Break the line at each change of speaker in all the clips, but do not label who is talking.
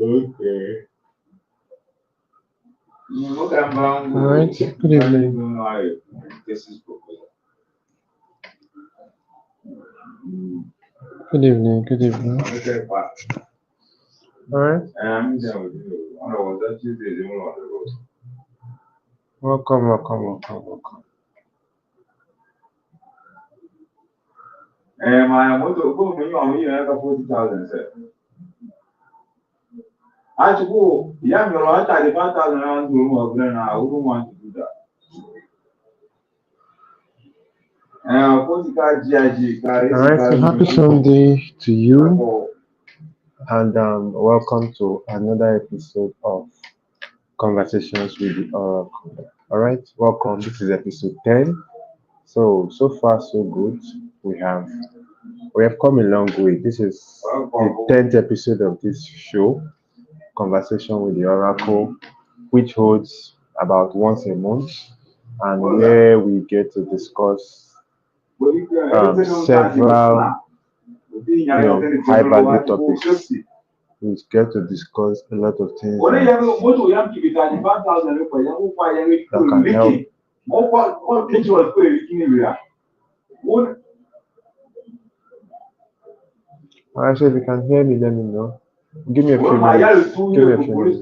Okay.
All right. Good evening. Good evening. Good evening. All right. Welcome. Welcome. Welcome. Welcome.
My motor go me on you like 40,000 sir. I should go. Yeah, you're right. 35,000 around room of then I wouldn't want to do that. 40 car GIG car
All
AC
right.
car
So happy Sunday to you, and welcome to another episode of Conversations with the Oracle. All right. Welcome. This is episode 10. So far so good. We have we have come a long way. This is the 10th episode of this show, Conversation with the Oracle, which holds about once a month, and where we get to discuss several, high value topics. We get to discuss a lot of things that can help. Alright, so if you can hear me, let me know. Give me a few minutes. Give me a few minutes.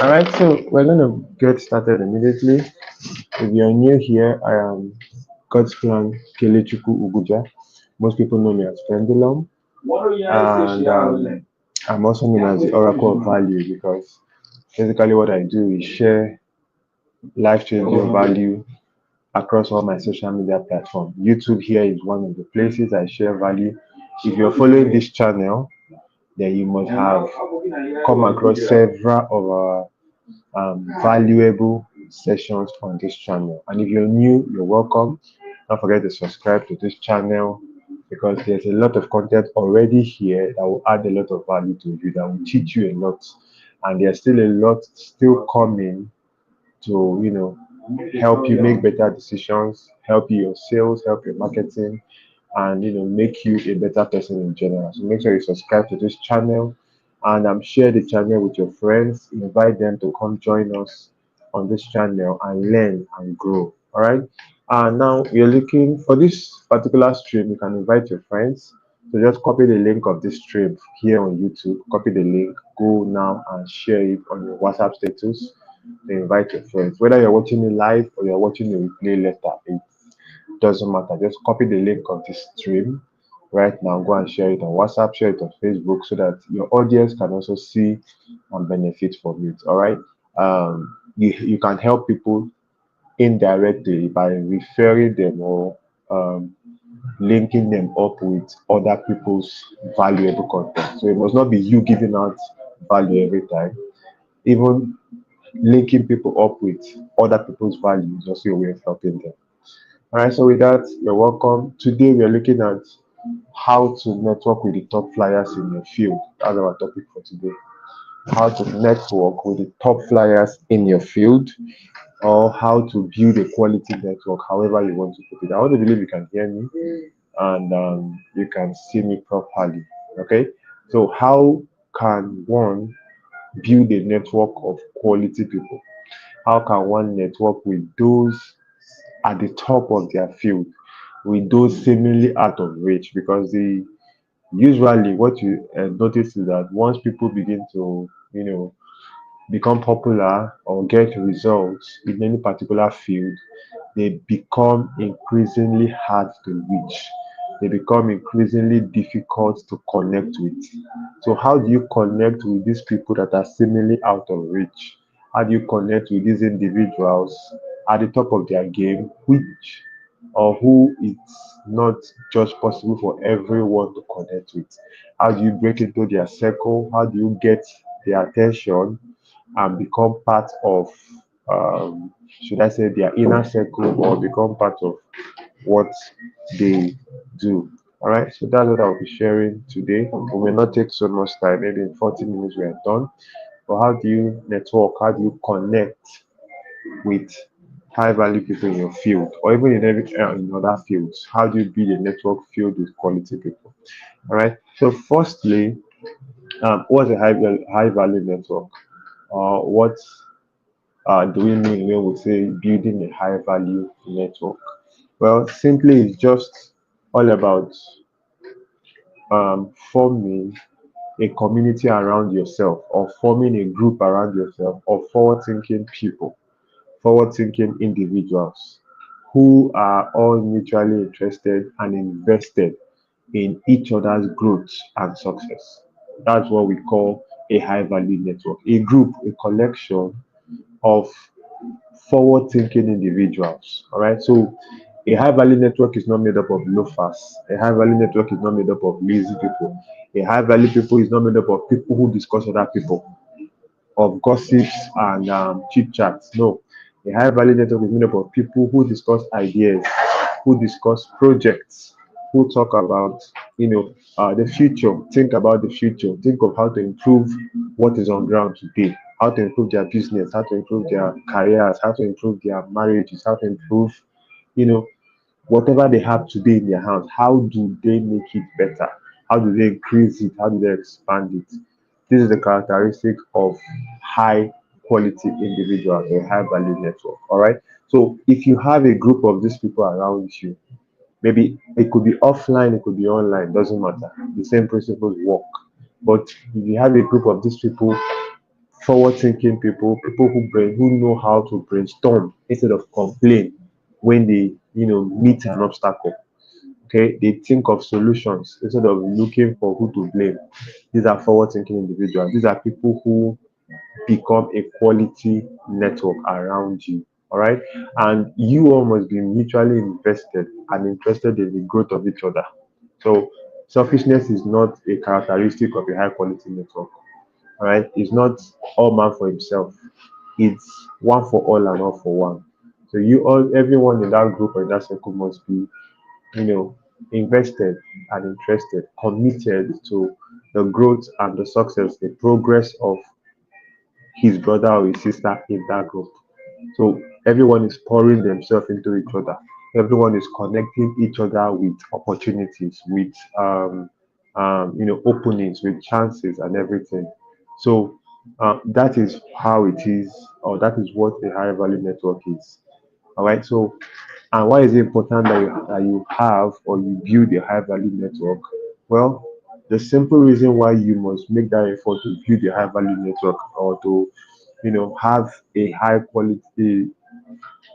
Alright, so we're gonna get started immediately. If you're new here, I am God's plan Kelechuku Uguja. Most people know me as Pendulum. And I'm also known as the Oracle of Value because basically what I do is share life changing value across all my social media platforms. YouTube here is one of the places I share value. If you're following this channel, then you must have come across several of our valuable sessions on this channel. And if you're new, you're welcome. Don't forget to subscribe to this channel because there's a lot of content already here that will add a lot of value to you, that will teach you a lot. And there's still a lot still coming to, help you make better decisions, help you your sales, help your marketing, and make you a better person in general. So make sure you subscribe to this channel and share the channel with your friends. Invite them to come join us on this channel and learn and grow. All right. And now you're looking for this particular stream. You can invite your friends. So just copy the link of this stream here on YouTube. Copy the link. Go now and share it on your WhatsApp status. To invite your friends. Whether you're watching it live or you're watching the replay later, it doesn't matter. Just copy the link of this stream right now. Go and share it on WhatsApp, share it on Facebook so that your audience can also see and benefit from it. All right. You can help people indirectly by referring them or um, linking them up with other people's valuable content. So it must not be you giving out value every time. Even linking people up with other people's values is also a way of helping them. All right, so with that, you're welcome. Today we are looking at how to network with the top flyers in your field. That's our topic for today. How to network with the top flyers in your field, or how to build a quality network, however you want to put it. I want to believe you can hear me and you can see me properly. Okay, so how can one build a network of quality people? How can one network with those at the top of their field, with those seemingly out of reach? Because the usually what you notice is that once people begin to become popular or get results in any particular field, they become increasingly hard to reach. They become increasingly difficult to connect with. So how do you connect with these people that are seemingly out of reach? How do you connect with these individuals at the top of their game, which or who it's not just possible for everyone to connect with? How do you break into their circle? How do you get their attention and become part of, should I say, their inner circle, or become part of what they do? All right, so that's what I'll be sharing today. We will not take so much time. Maybe in 40 minutes we are done. But how do you network? How do you connect with high value people in your field, or even in every in other fields? How do you build a network filled with quality people? All right. So, firstly, what's a high value network? What do we mean when we say building a high value network? Well, simply, it's just all about forming a community around yourself, or forming a group around yourself of forward thinking people, forward thinking individuals who are all mutually interested and invested in each other's growth and success. That's what we call a high value network. A group, a collection of forward thinking individuals. All right. So a high value network is not made up of loafers. A high value network is not made up of lazy people. A high value people is not made up of people who discuss other people, of gossips and chit chats. No, a high value network is made up of people who discuss ideas, who discuss projects, who talk about the future, think about the future, think of how to improve what is on ground today, how to improve their business, how to improve their careers, how to improve their marriages, how to improve you know whatever they have today in their hands. How do they make it better? How do they increase it? How do they expand it? This is the characteristic of high quality individuals, a high value network. All right. So if you have a group of these people around you, maybe it could be offline, it could be online, doesn't matter. The same principles work. But if you have a group of these people, forward thinking people, people who know how to brainstorm instead of complain when they meet an obstacle. Okay, they think of solutions instead of looking for who to blame. These are forward thinking individuals. These are people who become a quality network around you. All right. And you all must be mutually invested and interested in the growth of each other. So selfishness is not a characteristic of a high quality network. All right. It's not all man for himself. It's one for all and all for one. So you all, everyone in that group or in that circle must be, you know, invested and interested, committed to the growth and the success, the progress of his brother or his sister in that group. So everyone is pouring themselves into each other. Everyone is connecting each other with opportunities, with openings, with chances and everything. So that is how it is, or that is what a high value network is. All right. So, and why is it important that you have or you build a high value network? Well, the simple reason why you must make that effort to build a high value network, or to have a high quality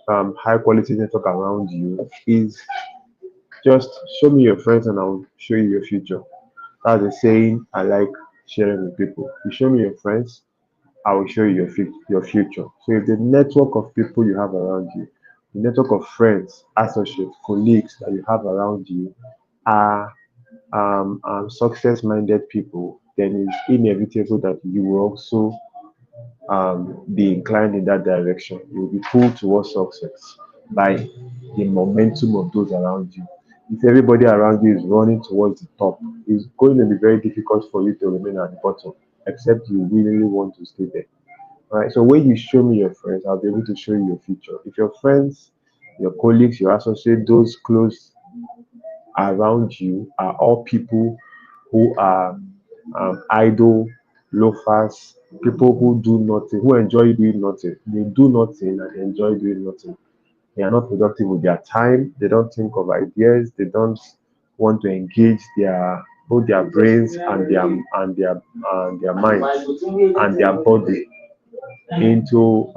network around you, is just show me your friends and I'll show you your future. That's a saying I like sharing with people. You show me your friends, I will show you your future. So if the network of people you have around you, the network of friends, associates, colleagues that you have around you are success-minded people, then it's inevitable that you will also be inclined in that direction. You will be pulled towards success by the momentum of those around you. If everybody around you is running towards the top, it's going to be very difficult for you to remain at the bottom, except you really want to stay there. All right. So when you show me your friends, I'll be able to show you your future. If your friends, your colleagues, your associates, those close around you are all people who are idle, loafers, people who do nothing, who enjoy doing nothing. They do nothing and enjoy doing nothing. They are not productive with their time. They don't think of ideas. They don't want to engage both their brains and their minds and their body into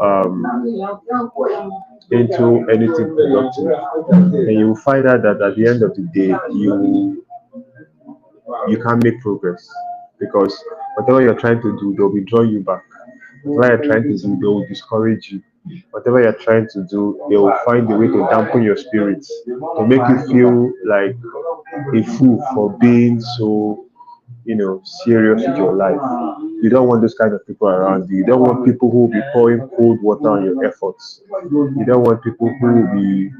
anything productive. And you will find out that at the end of the day, you can't make progress, because whatever you're trying to do, they'll be drawing you back. Whatever you're trying to do, they will discourage you. Whatever you're trying to do, they will find a way to dampen your spirits, to make you feel like a fool for being so serious with your life. You don't want those kind of people around you. You don't want people who will be pouring cold water on your efforts. You don't want people who will be,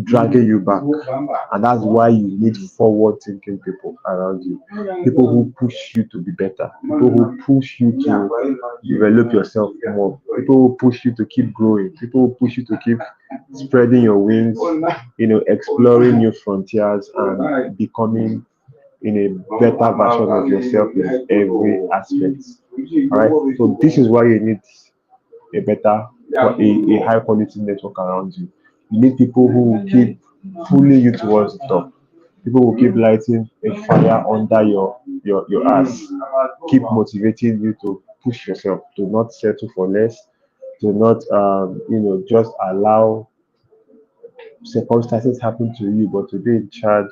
dragging you back. And that's why you need forward thinking people around you. People who push you to be better. People who push you to develop yourself more. People who push you to keep growing. People who push you to keep spreading your wings, exploring new frontiers and becoming in a better version of yourself in every aspect. All right. So this is why you need a better a high quality network around you. You need people who will keep pulling you towards the top. People will keep lighting a fire under your ass. Keep motivating you to push yourself, to not settle for less, to not just allow circumstances happen to you, but to be in charge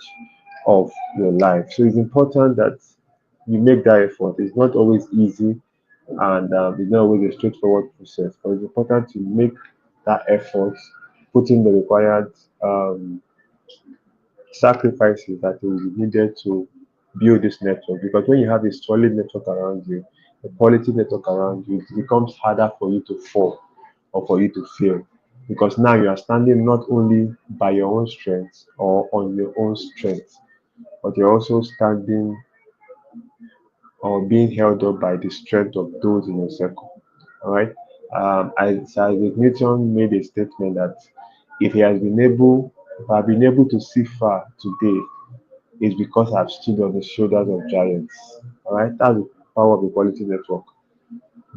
of your life. So it's important that you make that effort. It's not always easy, and it's not always a straightforward process, but it's important to make that effort, put in the required sacrifices that will be needed to build this network. Because when you have a solid network around you, a quality network around you, it becomes harder for you to fall or for you to fail. Because now you are standing not only by your own strength or on your own strength, but you're also standing or being held up by the strength of those in your circle. All right. Isaac Newton made a statement that if he has been able, if I've been able to see far today, it's because I've stood on the shoulders of giants. All right. That's the power of the quality network.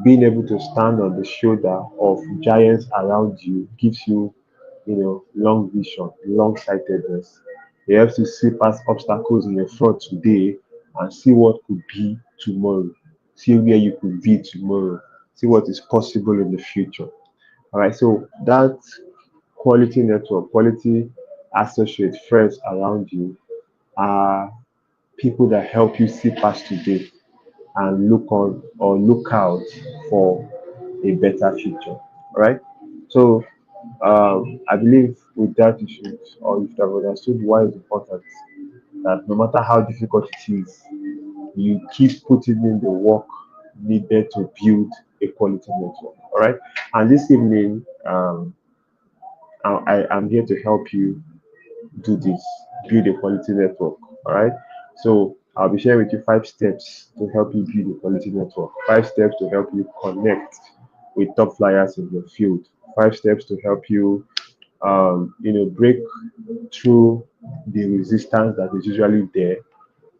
Being able to stand on the shoulder of giants around you gives you, long vision, long sightedness. It helps you see past obstacles in your front today and see what could be tomorrow. See where you could be tomorrow. See what is possible in the future. All right. So that quality network, quality associate friends around you are people that help you see past today and look on or look out for a better future. All right. So I believe with that you should or you should have understood why it's important that no matter how difficult it is, you keep putting in the work needed to build a quality network. All right. And this evening, I'm here to help you do this, build a quality network. All right. So I'll be sharing with you 5 steps to help you build a quality network, 5 steps to help you connect with top flyers in your field, 5 steps to help you, break through the resistance that is usually there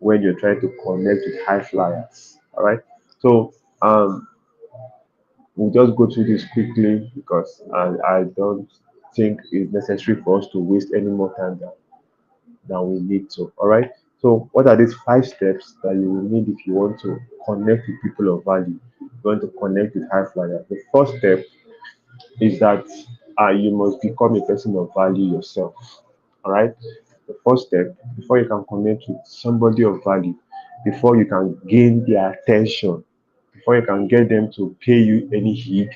when you're trying to connect with high flyers. All right. So we'll just go through this quickly because I don't think it's necessary for us to waste any more time than we need to. All right. So, what are these 5 steps that you will need if you want to connect with people of value? You want to connect with high flyers. The first step is that you must become a person of value yourself. All right. The first step before you can connect with somebody of value, before you can gain their attention, before you can get them to pay you any heed,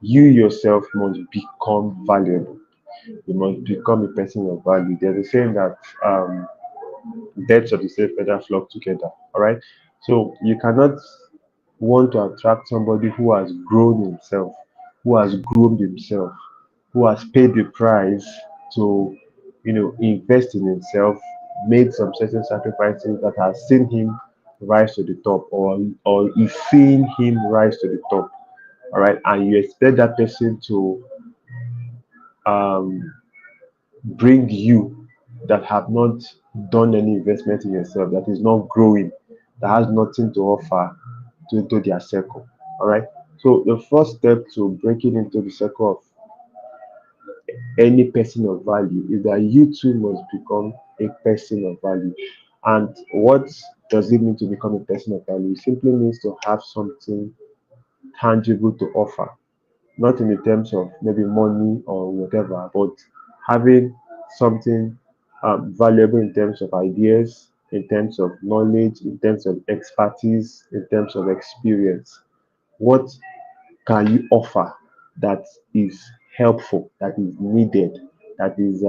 you yourself must become valuable. You must become a person of value. There's a saying that birds of the same feather flock together. All right. So you cannot want to attract somebody who has grown himself, who has groomed himself, who has paid the price to, invest in himself, made some certain sacrifices that has seen him rise to the top, or is seeing him rise to the top. All right. And you expect that person to um, bring you that have not done any investment in yourself, that is not growing, that has nothing to offer to their circle. All right. So the first step to breaking into the circle of any person of value is that you too must become a person of value. And what does it mean to become a person of value? It simply means to have something tangible to offer, not in the terms of maybe money or whatever, but having something valuable in terms of ideas, in terms of knowledge, in terms of expertise, in terms of experience. What can you offer that is helpful, that is needed, that is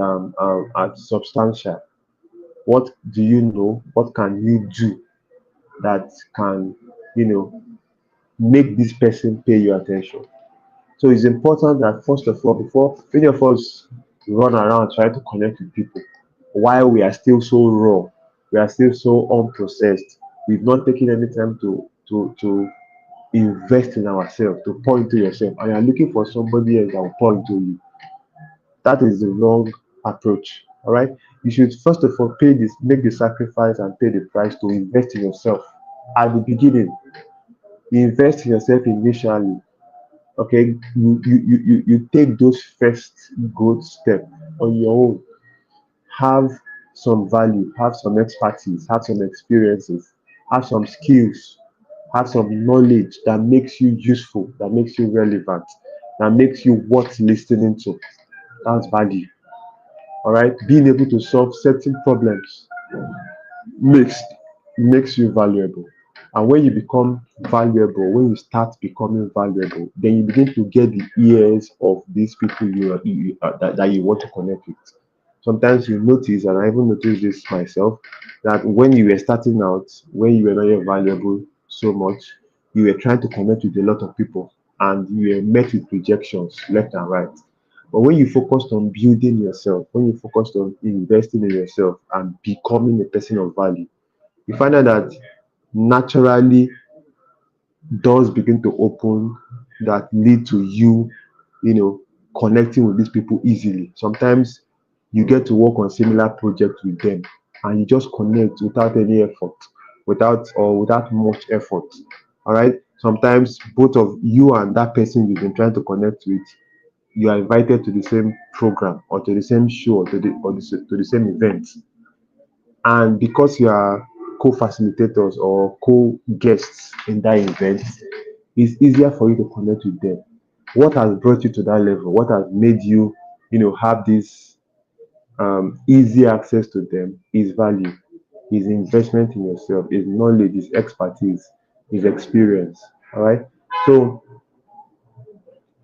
substantial? What do you know? What can you do that can, you know, make this person pay your attention? So it's important that first of all, before many of us run around trying to connect with people, while we are still so raw, we are still so unprocessed, we've not taken any time to invest in ourselves, to pour into yourself, and you're looking for somebody else that will pour into you. That is the wrong approach. All right. You should first of all pay this, make the sacrifice and pay the price to invest in yourself at the beginning. Invest in yourself initially. Okay, you take those first good step on your own. Have some value, have some expertise, have some experiences, have some skills, have some knowledge that makes you useful, that makes you relevant, that makes you worth listening to. That's value. All right, being able to solve certain problems makes makes you valuable. And when you become valuable, when you start becoming valuable, then you begin to get the ears of these people that you want to connect with. Sometimes you notice, and I even noticed this myself, that when you were starting out, when you were not yet valuable so much, you were trying to connect with a lot of people, and you were met with rejections left and right. But when you focused on building yourself, when you focused on investing in yourself and becoming a person of value, you find out that naturally doors begin to open that lead to you, you know, connecting with these people easily. Sometimes you get to work on similar projects with them and you just connect without any effort, without much effort. All right. Sometimes both of you and that person you've been trying to connect with, you are invited to the same program or to the same show or to the same event, and because you are co-facilitators or co-guests in that event, it's easier for you to connect with them. What has brought you to that level? What has made you, have this easy access to them is value, is investment in yourself, is knowledge, is expertise, is experience. All right. So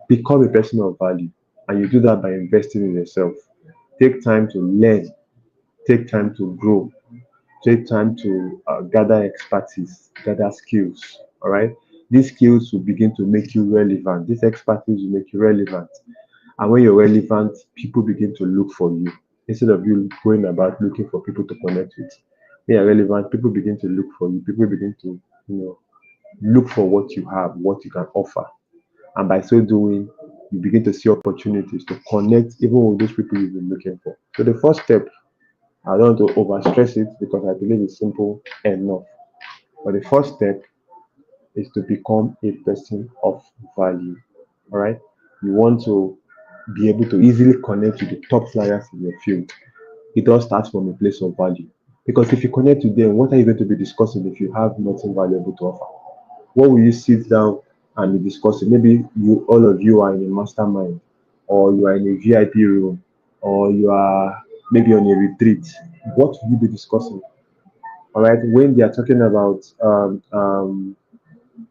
become a person of value, and you do that by investing in yourself. Take time to learn, take time to grow, take time to gather expertise, gather skills. All right. These skills will begin to make you relevant. This expertise will make you relevant. And when you're relevant, people begin to look for you instead of you going about looking for people to connect with. When you're relevant, people begin to look for you. People begin to, look for what you have, what you can offer. And by so doing, you begin to see opportunities to connect even with those people you've been looking for. So the first step, I don't want to overstress it because I believe it's simple enough. But the first step is to become a person of value. All right. You want to be able to easily connect with the top flyers in your field. It all starts from a place of value. Because if you connect with them, what are you going to be discussing if you have nothing valuable to offer? What will you sit down and be discussing? Maybe all of you are in a mastermind, or you are in a VIP room, or you are maybe on a retreat. What will you be discussing? All right, when they are talking about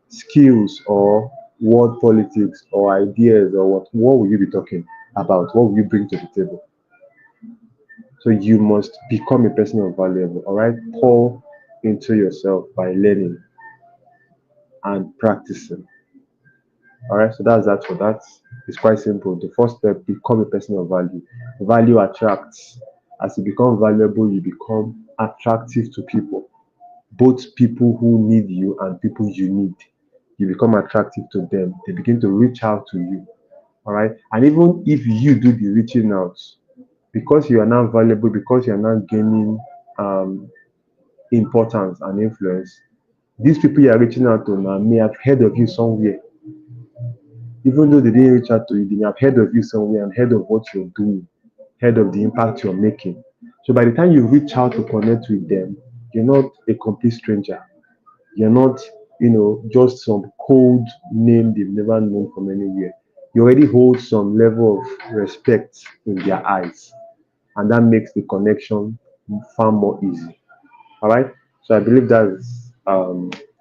skills or world politics or ideas or what will you be talking about? What will you bring to the table? So you must become a person of valuable. All right, pour into yourself by learning and practicing. All right, so that's that for that. It's quite simple. The first step, become a person of value. Value attracts. As you become valuable, you become attractive to people, both people who need you and people you need. You become attractive to them. They begin to reach out to you. All right. And even if you do the reaching out, because you are now valuable, because you are now gaining um, importance and influence, these people you are reaching out to now may have heard of you somewhere. Even though they didn't reach out to you, they may have heard of you somewhere and heard of what you're doing, heard of the impact you're making. So by the time you reach out to connect with them, you're not a complete stranger. You're not, just some cold name they've never known from anywhere. You already hold some level of respect in their eyes, and that makes the connection far more easy. All right. So I believe that's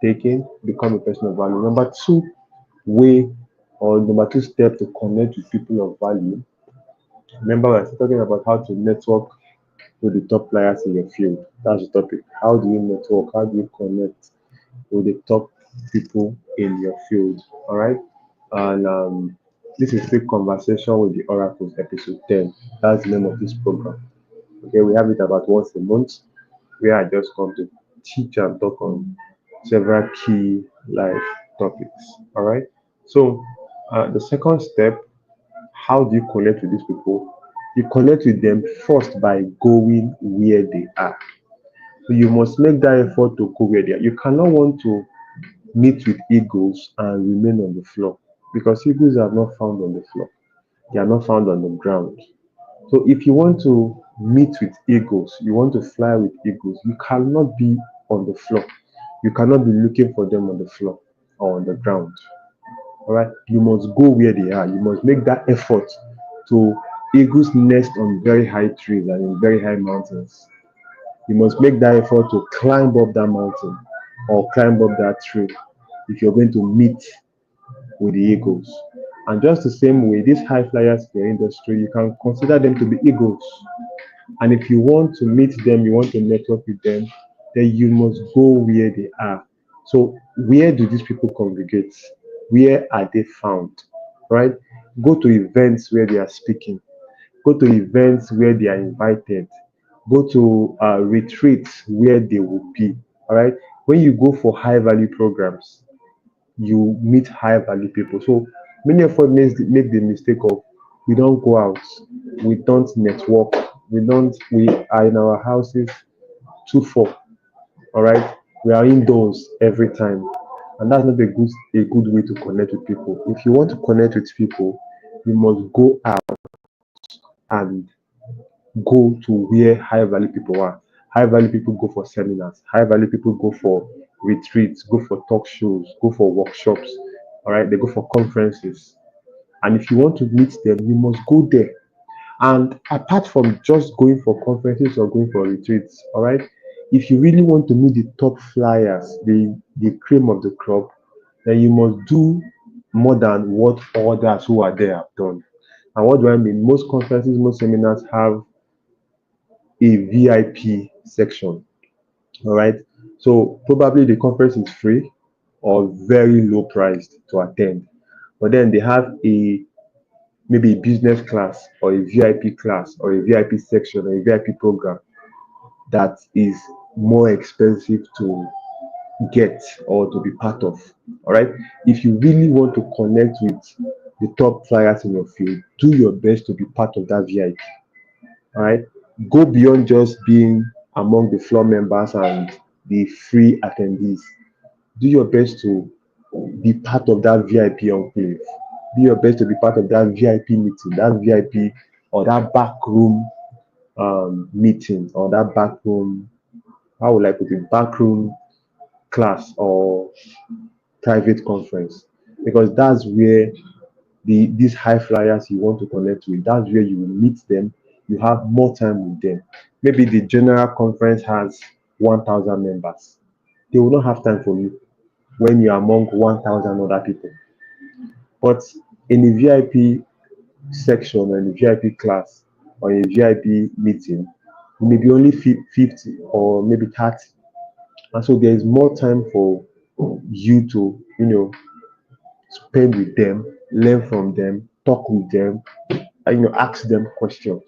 taking become a person of value. Number two way or number two step to connect with people of value. Remember, we're still talking about how to network with the top players in your field. That's the topic. How do you network? How do you connect with the top people in your field? All right. And This is still Conversation with the Oracles, episode 10. That's the name of this program. Okay, we have it about once a month where I just come to teach and talk on several key life topics. All right. So, the second step, how do you connect with these people? You connect with them first by going where they are. So you must make that effort to go where they are. You cannot want to meet with eagles and remain on the floor because eagles are not found on the floor. They are not found on the ground. So if you want to meet with eagles, you want to fly with eagles, you cannot be on the floor. You cannot be looking for them on the floor or on the ground. All right. You must go where they are. You must make that effort to eagles nest on very high trees and in very high mountains. You must make that effort to climb up that mountain or climb up that tree if you're going to meet with the eagles. And just the same way, these high flyers in your industry, you can consider them to be eagles. And if you want to meet them, you want to network with them, then you must go where they are. So, where do these people congregate? Where are they found? Right? Go to events where they are speaking, go to events where they are invited, go to retreats where they will be. All right. When you go for high value programs, you meet high value people. So many of us make the mistake of we don't go out, we don't network, we are in our houses 2-4. All right, we are indoors every time, and that's not a good way to connect with people. If you want to connect with people, you must go out and go to where high value people are. High value people go for seminars. High value people go for retreats, go for talk shows, go for workshops. All right, they go for conferences. And if you want to meet them, you must go there. And apart from just going for conferences or going for retreats, all right, if you really want to meet the top flyers, the cream of the crop, then you must do more than what others who are there have done. And what do I mean? Most conferences, most seminars have a VIP section. All right. So probably the conference is free or very low priced to attend. But then they have a maybe a business class or a VIP class or a VIP section or a VIP program that is more expensive to get or to be part of. All right. If you really want to connect with the top flyers in your field, do your best to be part of that VIP. All right, go beyond just being among the floor members and the free attendees. Do your best to be part of that VIP enclave. Do your best to be part of that VIP meeting, that VIP or that backroom meeting or that backroom, how would I put it, backroom class or private conference, because that's where these high flyers you want to connect with, that's where you will meet them. You have more time with them. Maybe the general conference has 1,000 members. They will not have time for you when you're among 1,000 other people. But in a VIP section or in a VIP class or in a VIP meeting, maybe only 50 or maybe 30. And so there is more time for you to, spend with them, learn from them, talk with them, and ask them questions.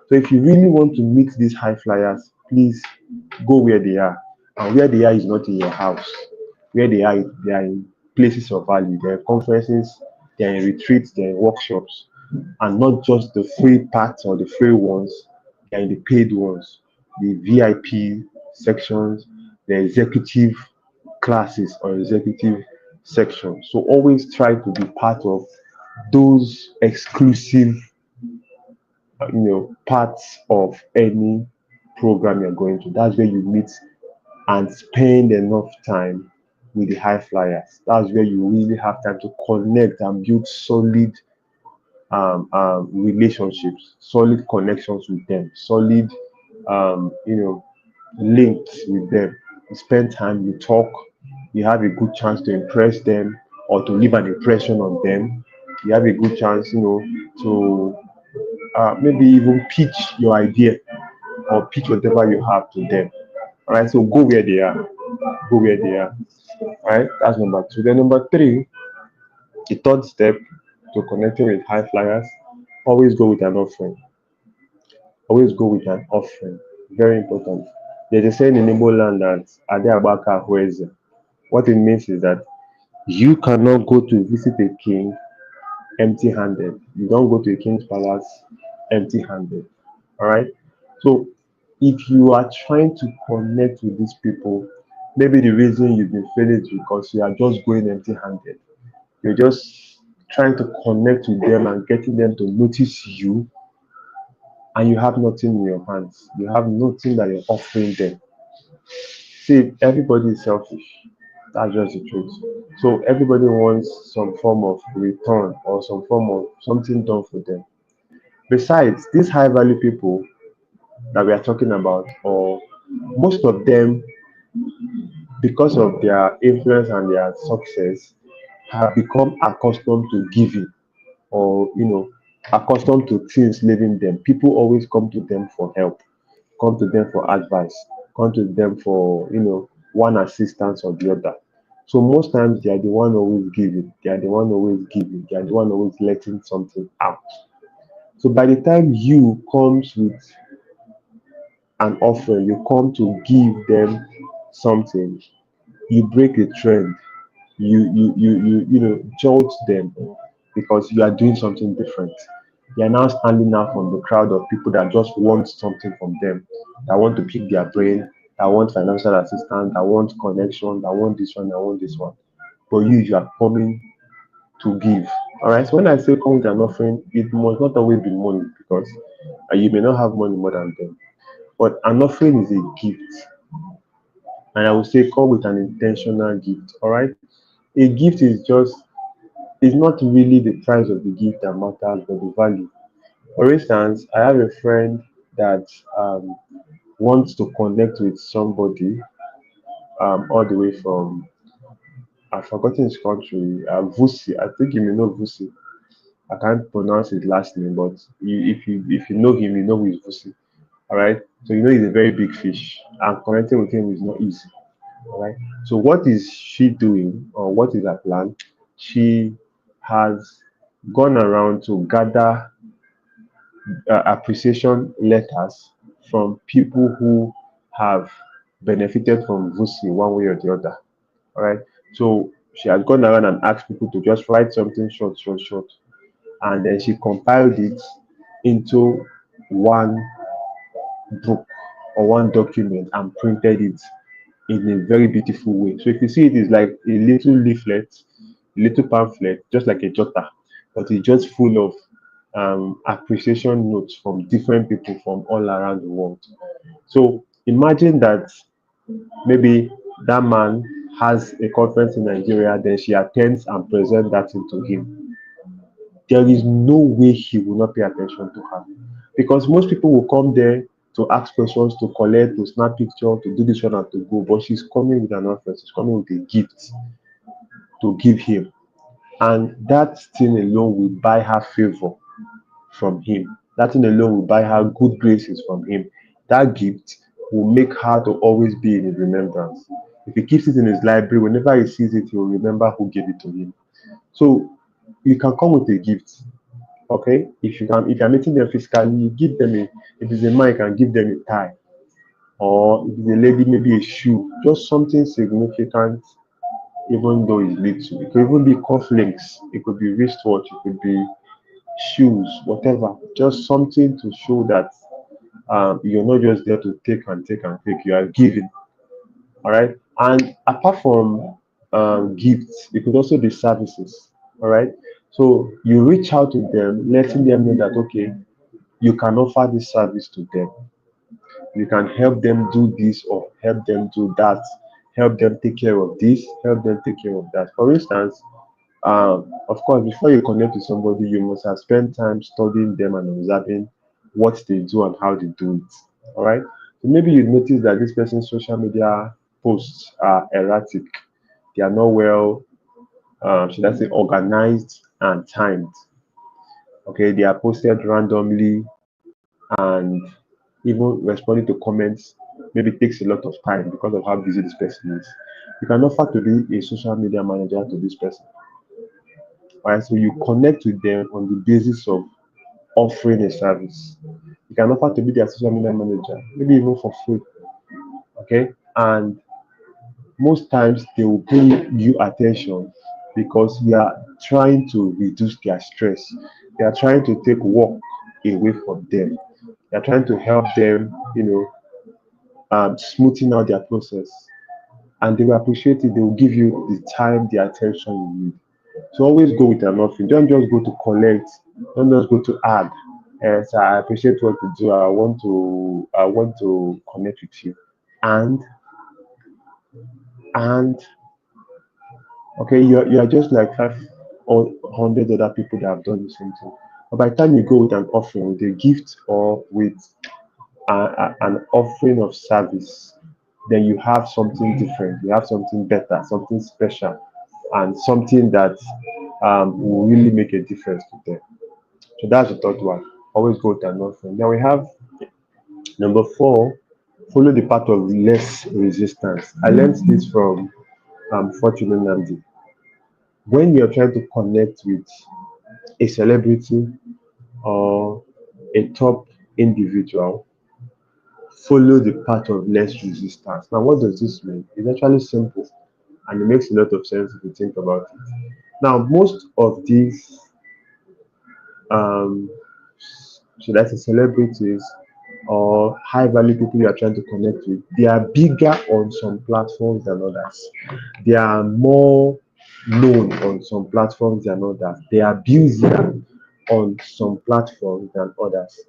So if you really want to meet these high flyers, please go where they are. And where they are is not in your house. Where they are in places of value. They are in conferences, they are in retreats, they are in workshops, and not just the free parts or the free ones. They are in the paid ones, the VIP sections, the executive classes or executive sections. So always try to be part of those exclusive parts of any program you're going to. That's where you meet and spend enough time with the high flyers. That's where you really have time to connect and build solid relationships, solid connections with them, solid links with them. You spend time, you talk, you have a good chance to impress them or to leave an impression on them. You have a good chance, to maybe even pitch your idea or pitch whatever you have to them. All right, so go where they are. Go where they are. All right, that's number two. Then number three, the third step, to connecting with high flyers, always go with an offering. Always go with an offering. Very important. There's a saying in Igbo land that Ade Abaka Hueze. What it means is that you cannot go to visit a king empty handed. You don't go to a king's palace empty handed. All right. So if you are trying to connect with these people, maybe the reason you've been failing is because you are just going empty handed. You're just trying to connect with them and getting them to notice you, and you have nothing in your hands. You have nothing that you're offering them. See, everybody is selfish. That's just the truth. So everybody wants some form of return or some form of something done for them. Besides, these high value people that we are talking about, or most of them, because of their influence and their success, have become accustomed to giving, or accustomed to things leaving them. People always come to them for help, come to them for advice, come to them for one assistance or the other. So most times they are the one always giving, they are the one always giving, they are the one always letting something out. So by the time you comes with an offering, you come to give them something, you break a trend, you jolt them, because you are doing something different. You are now standing out from the crowd of people that just want something from them, that want to pick their brain, that want financial assistance, that want connection, that want this one, that want this one. But you are coming to give. All right. So when I say come with an offering, it must not always be money, because you may not have money more than them. But an offering is a gift, and I would say come with an intentional gift. All right. A gift is just, it's not really the price of the gift that matters, but the value. For instance, I have a friend that wants to connect with somebody all the way from, I've forgotten his country, Vusi. I think you may know Vusi. I can't pronounce his last name, but if you know him, you know who is Vusi. All right. So you know he's a very big fish, and connecting with him is not easy. All right. So what is she doing, or what is her plan? She has gone around to gather appreciation letters from people who have benefited from VUSI one way or the other. All right. So she has gone around and asked people to just write something short, short, short, and then she compiled it into one book or one document and printed it in a very beautiful way. So if you see it, is like a little leaflet, a little pamphlet, just like a jotter, but it's just full of appreciation notes from different people from all around the world. So imagine that maybe that man has a conference in Nigeria, then she attends and presents that thing to him. There is no way he will not pay attention to her, because most people will come there to ask questions, to collect, to snap picture, to do this one and to go. But she's coming with an offer, she's coming with a gift to give him. And that thing alone will buy her favor from him. That thing alone will buy her good graces from him. That gift will make her to always be in his remembrance. If he keeps it in his library, whenever he sees it, he will remember who gave it to him. So you can come with a gift. Okay, if you're meeting them physically, you give them a, if it's a man, you can give them a tie, or if it's a lady, maybe a shoe, just something significant, even though it's little. It could even be cufflinks, it could be wristwatch, it could be shoes, whatever, just something to show that you're not just there to take and take and take, you are giving. All right. And apart from gifts, it could also be services. All right. So you reach out to them, letting them know that okay, you can offer this service to them. You can help them do this or help them do that, help them take care of this, help them take care of that. For instance, of course, before you connect with somebody, you must have spent time studying them and observing what they do and how they do it. All right. So maybe you notice that this person's social media posts are erratic. They are not well, should I say, organized and timed. Okay, they are posted randomly, and even responding to comments maybe takes a lot of time because of how busy this person is. You can offer to be a social media manager to this person. Right? So you connect with them on the basis of offering a service. You can offer to be their social media manager, maybe even for free. Okay, and most times they will pay you attention because you are trying to reduce their stress. They are trying to take work away from them. They are trying to help them, smoothing out their process. And they will appreciate it. They will give you the time, the attention you need. So always go with an offering. Don't just go to collect. Don't just go to add. So I appreciate what you do. I want to connect with you. And and okay, you're just like 500 other people that have done the same thing. But by the time you go with an offering, with a gift or with an offering of service, then you have something different. You have something better, something special, and something that will really make a difference to them. So that's the third one. Always go with an offering. Then we have number four, follow the path of less resistance. I learned this from Fortune Nandi. When you're trying to connect with a celebrity or a top individual, follow the path of less resistance. Now, what does this mean? It's actually simple and it makes a lot of sense if you think about it. Now, most of these, um, should I say, celebrities or high value people you are trying to connect with, they are bigger on some platforms than others. They are more known on some platforms than others. They are busier on some platforms than others.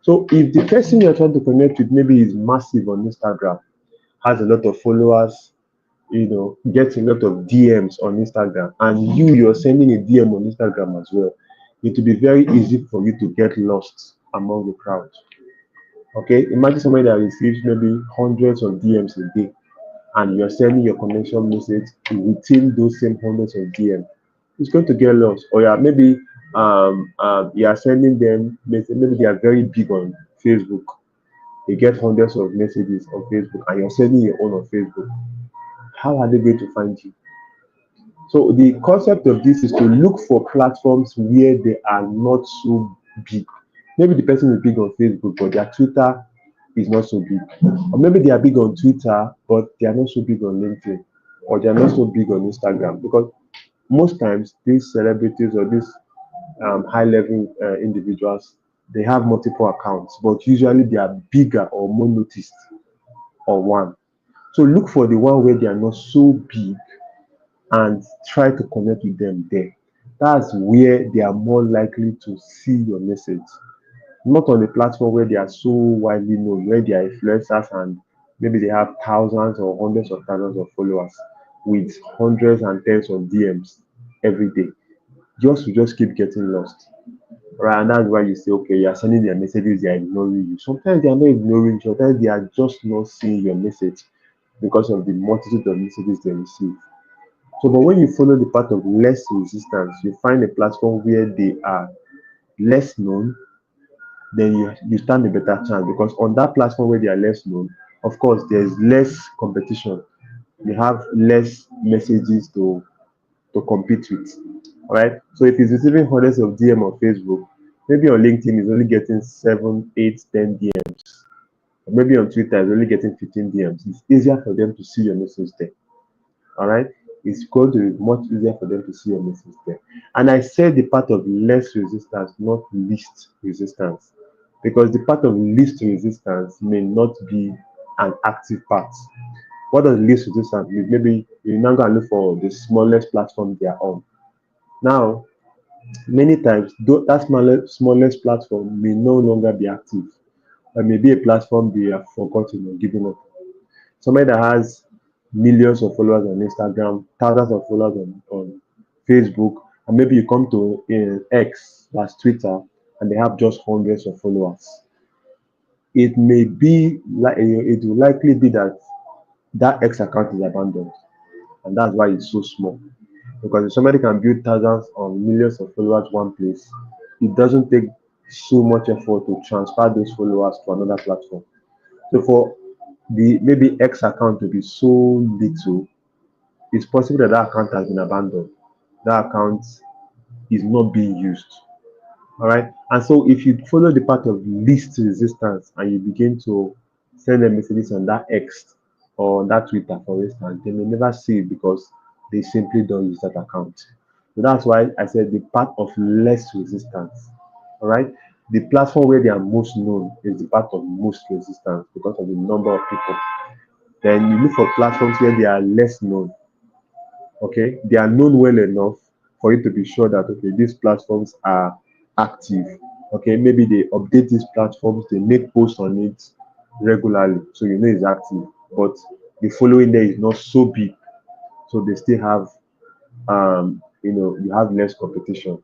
So if the person you're trying to connect with maybe is massive on Instagram, has a lot of followers, gets a lot of DMs on Instagram, and you're sending a DM on Instagram as well, it will be very easy for you to get lost among the crowd. Okay, imagine somebody that receives maybe hundreds of DMs a day, and you're sending your connection message within those same hundreds of DMs. It's going to get lost. Or yeah, maybe you are sending them message. Maybe they are very big on Facebook. You get hundreds of messages on Facebook, and you're sending your own on Facebook. How are they going to find you? So the concept of this is to look for platforms where they are not so big. Maybe the person is big on Facebook, but their Twitter is not so big. Or maybe they are big on Twitter, but they are not so big on LinkedIn, or they are not so big on Instagram. Because most times these celebrities or these high level individuals, they have multiple accounts, but usually they are bigger or more noticed on one. So look for the one where they are not so big and try to connect with them there. That's where they are more likely to see your message. Not on a platform where they are so widely known, where they are influencers and maybe they have thousands or hundreds of thousands of followers with hundreds and tens of DMs every day. You just keep getting lost. Right, and that's why you say, okay, you are sending their messages, they are ignoring you. Sometimes they are not ignoring you, sometimes they are just not seeing your message because of the multitude of messages they receive. So, but when you follow the path of less resistance, you find a platform where they are less known, then you stand a better chance because on that platform where they are less known, of course, there's less competition. You have less messages to compete with. All right. So if he's receiving hundreds of DM on Facebook, maybe on LinkedIn he's only getting 7, 8, 10 DMs. Or maybe on Twitter he's only getting 15 DMs. It's easier for them to see your message there. All right, it's going to be much easier for them to see your message there. And I said the part of less resistance, not least resistance, because the part of least resistance may not be an active part. What does least resistance mean? Maybe you now go and look for the smallest platform they are on. Now, many times that smallest platform may no longer be active, or maybe a platform they have forgotten or given up. Somebody that has millions of followers on Instagram, thousands of followers on Facebook, and maybe you come to X, that's Twitter, and they have just hundreds of followers. It may be like it will likely be that that X account is abandoned, and that's why it's so small. Because if somebody can build thousands or millions of followers one place, it doesn't take so much effort to transfer those followers to another platform. So for the maybe X account to be so little, it's possible that that account has been abandoned. That account is not being used. All right. And so if you follow the path of least resistance and you begin to send them messages on that X or on that Twitter, for instance, they may never see it because they simply don't use that account. So that's why I said the path of less resistance. All right. The platform where they are most known is the path of most resistance because of the number of people. Then you look for platforms where they are less known. Okay, they are known well enough for you to be sure that okay, these platforms are active. Okay, maybe they update these platforms, they make posts on it regularly, so you know it's active. But the following there is not so big, so they still have you have less competition.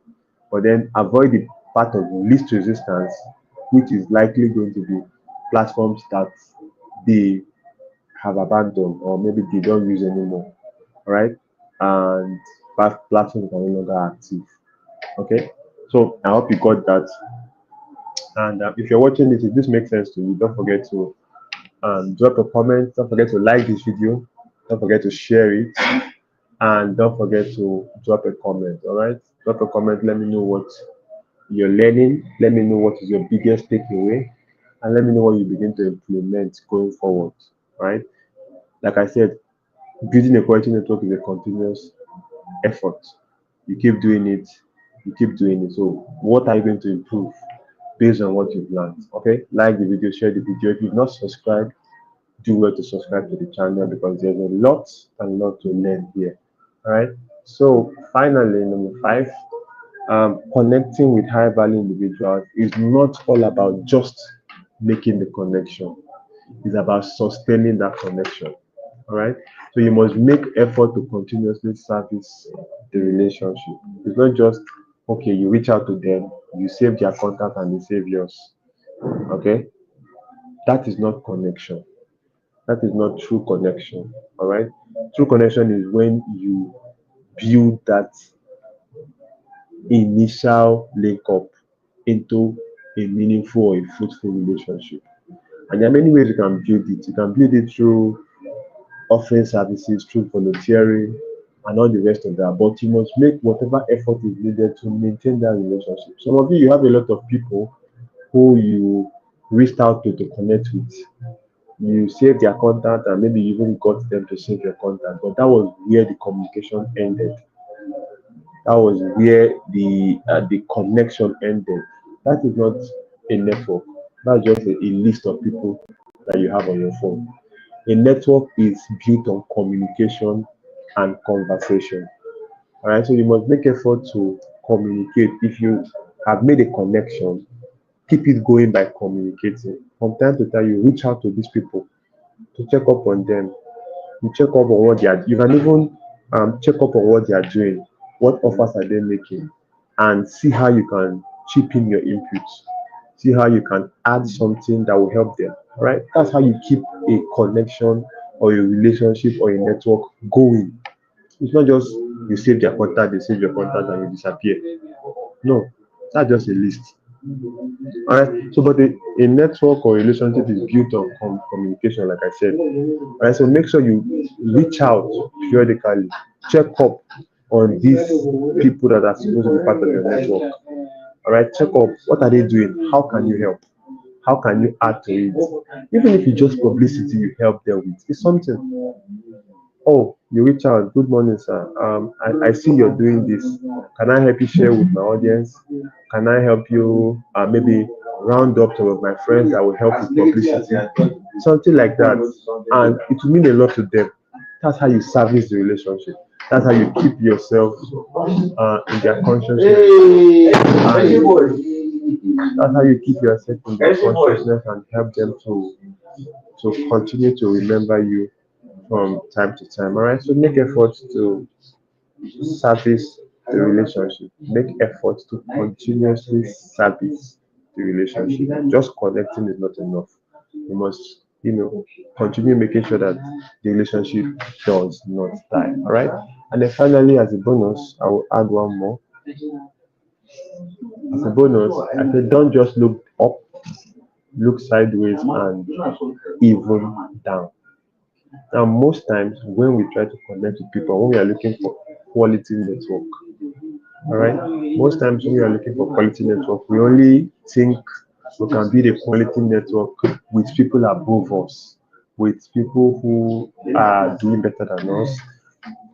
But then avoid the path of least resistance, which is likely going to be platforms that they have abandoned or maybe they don't use anymore, right? And platforms are no longer active. Okay, so I hope you got that. And if you're watching this, if this makes sense to you, don't forget to drop a comment. Don't forget to like this video. Don't forget to share it, and don't forget to drop a comment. All right, drop a comment. Let me know what you're learning. Let me know what is your biggest takeaway, and let me know what you begin to implement going forward. Right, like I said, building a quality network is a continuous effort. You keep doing it, you keep doing it. So, what are you going to improve based on what you've learned? Okay, like the video, share the video. If you've not subscribed, do well to subscribe to the channel because there's a lot to learn here. All right. So, finally, number 5, connecting with high value individuals is not all about just making the connection, it's about sustaining that connection. All right. So you must make effort to continuously service the relationship. It's not just okay, you reach out to them, you save their contact and they save yours. Okay. That is not connection. That is not true connection. All right. True connection is when you build that initial link up into a meaningful or a fruitful relationship. And there are many ways you can build it. You can build it through offering services, through volunteering, and all the rest of that. But you must make whatever effort is needed to maintain that relationship. Some of you have a lot of people who you reached out to connect with. You saved their contact and maybe you even got them to save your contact, but that was where the communication ended. That was where the connection ended. That is not a network. That's just a list of people that you have on your phone. A network is built on communication and conversation. All right, so you must make effort to communicate. If you have made a connection, keep it going by communicating. From time to time, you reach out to these people to check up on them. You check up on what they are. You can even check up on what they are doing. What offers are they making, and see how you can chip in your inputs. See how you can add something that will help them. All right, that's how you keep a connection or a relationship or a network going. It's not just you save their contact, they save your contact, and you disappear. No, that's just a list. All right. So, but a network or relationship is built on communication, like I said. All right. So make sure you reach out periodically, check up on these people that are supposed to be part of your network. All right. Check up what are they doing? How can you help? How can you add to it? Even if it's just publicity you help them with, it's something. Oh, you reach out. Good morning, sir. I see you're doing this. Can I help you share with my audience? Can I help you maybe round up some of my friends that will help with publicity? Something like that. And it will mean a lot to them. That's how you service the relationship. That's how you keep yourself in their consciousness. And that's how you keep yourself in their consciousness and help them to continue to remember you from time to time. All right. So make efforts to service the relationship. Make efforts to continuously service the relationship. Just connecting is not enough. You must, continue making sure that the relationship does not die. All right. And then finally, as a bonus, I will add one more. As a bonus, I said don't just look up, look sideways and even down. Now, most times when we try to connect with people, when we are looking for quality network, All right. Most times when we are looking for quality network, we only think we can build a quality network with people above us, with people who are doing better than us,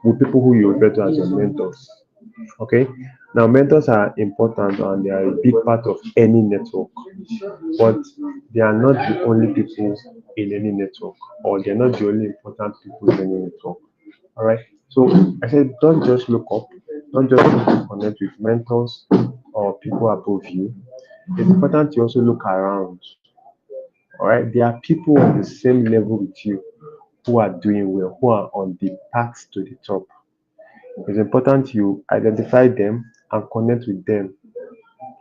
with people who you refer to as your mentors. Okay. Now, mentors are important and they are a big part of any network, but they are not the only people in any network, or they're not the only important people in any network. All right. So I said, don't just look up, don't just look to connect with mentors or people above you. It's important to also look around. All right. There are people on the same level with you who are doing well, who are on the path to the top. It's important you identify them and connect with them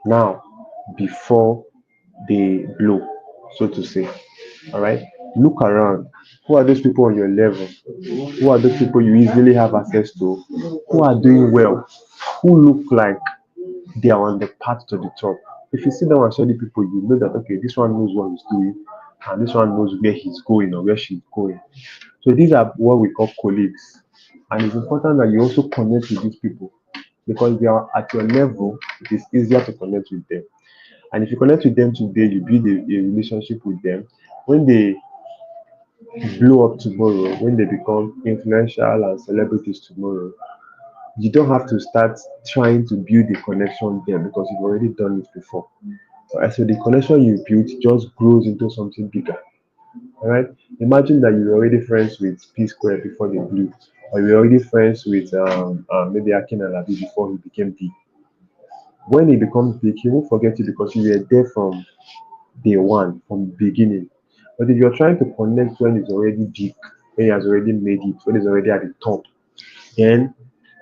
now before they blow, so to say. All right. Look around. Who are those people on your level? Who are those people you easily have access to? Who are doing well? Who look like they are on the path to the top? If you sit down and study people, you know that okay, this one knows what he's doing, and this one knows where he's going or where she's going. So these are what we call colleagues. And it's important that you also connect with these people because they are at your level, it is easier to connect with them. And if you connect with them today, you build a relationship with them. When they blow up tomorrow, when they become influential and celebrities tomorrow, you don't have to start trying to build a connection there because you've already done it before. So the connection you built just grows into something bigger. All right. Imagine that you were already friends with P Square before they blew, or you were already friends with maybe Akin Alabi before he became big. When he becomes big, he won't forget you because you were there from day one, from the beginning. But if you're trying to connect when he's already big, when he has already made it, when he's already at the top, then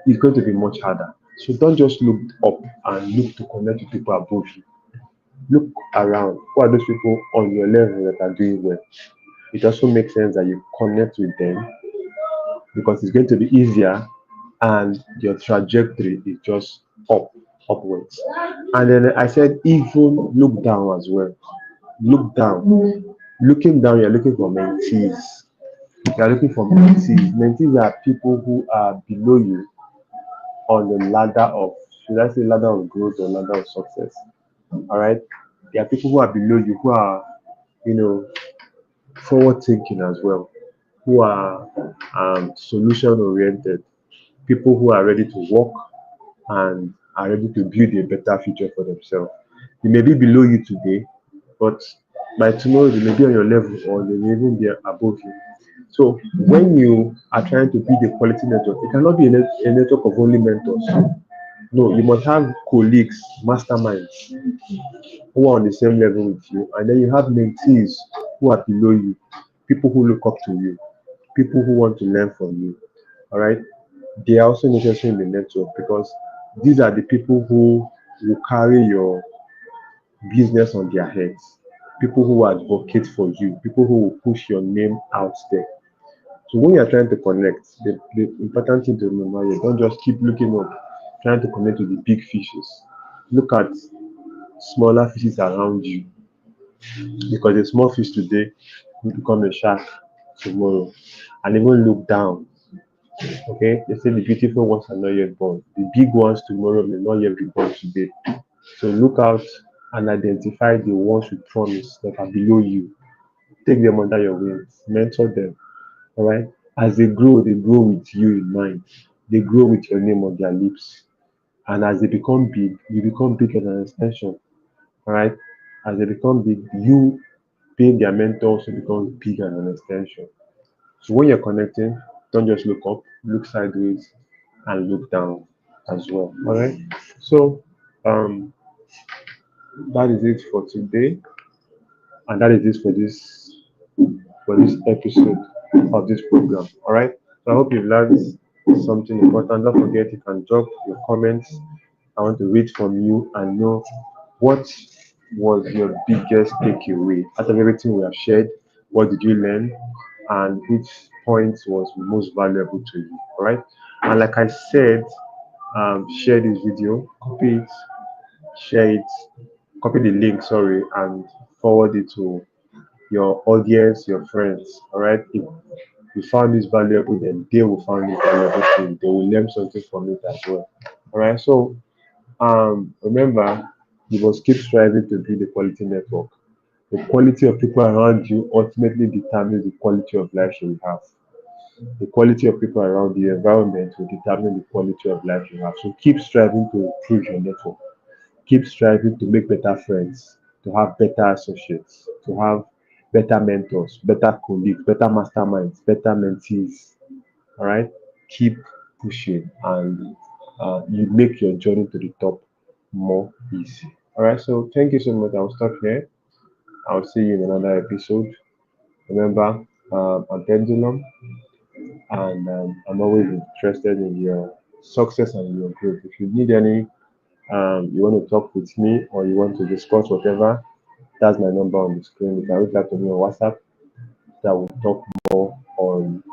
it's going to be much harder. So don't just look up and look to connect with people above you. Look around. Who are those people on your level that are doing well? It also makes sense that you connect with them because it's going to be easier and your trajectory is just up, upwards. And then I said, even look down as well. Look down. Looking down, you're looking for mentees. You're looking for mentees. Mentees are people who are below you on the ladder of, should I say, ladder of growth or ladder of success. All right. There are people who are below you who are, you know, forward thinking as well, who are solution oriented, people who are ready to work and are ready to build a better future for themselves. They may be below you today, but by tomorrow they may be on your level or they may even be above you. So when you are trying to build a quality network, it cannot be a network of only mentors. No, you must have colleagues, masterminds who are on the same level with you, and then you have mentees who are below you, people who look up to you, people who want to learn from you. All right, they are also necessary in the network because these are the people who will carry your business on their heads, people who advocate for you, people who will push your name out there. So when you're trying to connect, the important thing to remember is don't just keep looking up, trying to connect with the big fishes. Look at smaller fishes around you because a small fish today will become a shark tomorrow. And even look down. Okay, they say the beautiful ones are not yet born. The big ones tomorrow may not yet be born today. So look out and identify the ones with promise that are below you. Take them under your wings, mentor them. All right. As they grow with you in mind. They grow with your name on their lips. And as they become big, you become big as an extension. All right. As they become big, you being their mentor also becomes big as an extension. So when you're connecting, don't just look up, look sideways and look down as well. All right. So um that is it for today, and that is it for this episode of this program. All right. So I hope you've learned something important. Don't forget you can drop your comments. I want to read from you and know what was your biggest takeaway out of everything we have shared. What did you learn, and which point was most valuable to you? All right. And like I said, share this video, copy it, share it, copy the link, sorry, and forward it to your audience, your friends. All right. If you found this valuable, then they will find it valuable too. They will learn something from it as well. All right. So Remember, you must keep striving to build a quality network. The quality of people around you ultimately determines the quality of life you will have. The quality of people around the environment will determine the quality of life you have. So keep striving to improve your network. Keep striving to make better friends, to have better associates, to have better mentors, better colleagues, better masterminds, better mentees. All right. Keep pushing and you make your journey to the top more easy. All right. So thank you so much. I'll stop here. I'll see you in another episode. Remember, I'm Pendulum and I'm always interested in your success and your growth. If you need any, you want to talk with me or you want to discuss whatever, that's my number on the screen. You can reach out to me on WhatsApp. That will talk more on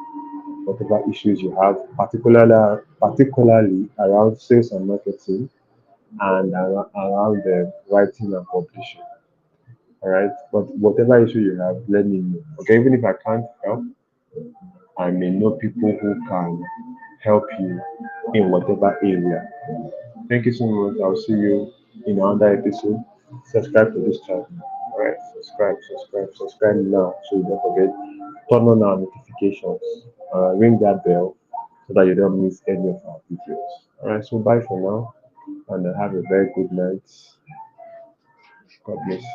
whatever issues you have, particularly around sales and marketing and around the writing and publishing. All right, but whatever issue you have, let me know. Okay, even if I can't help, I may know people who can help you in whatever area. Thank you so much. I'll see you in another episode. Subscribe to this channel. All right, subscribe now so you don't forget. Turn on our notifications. Ring that bell so that you don't miss any of our videos. All right, so bye for now and have a very good night. God bless you.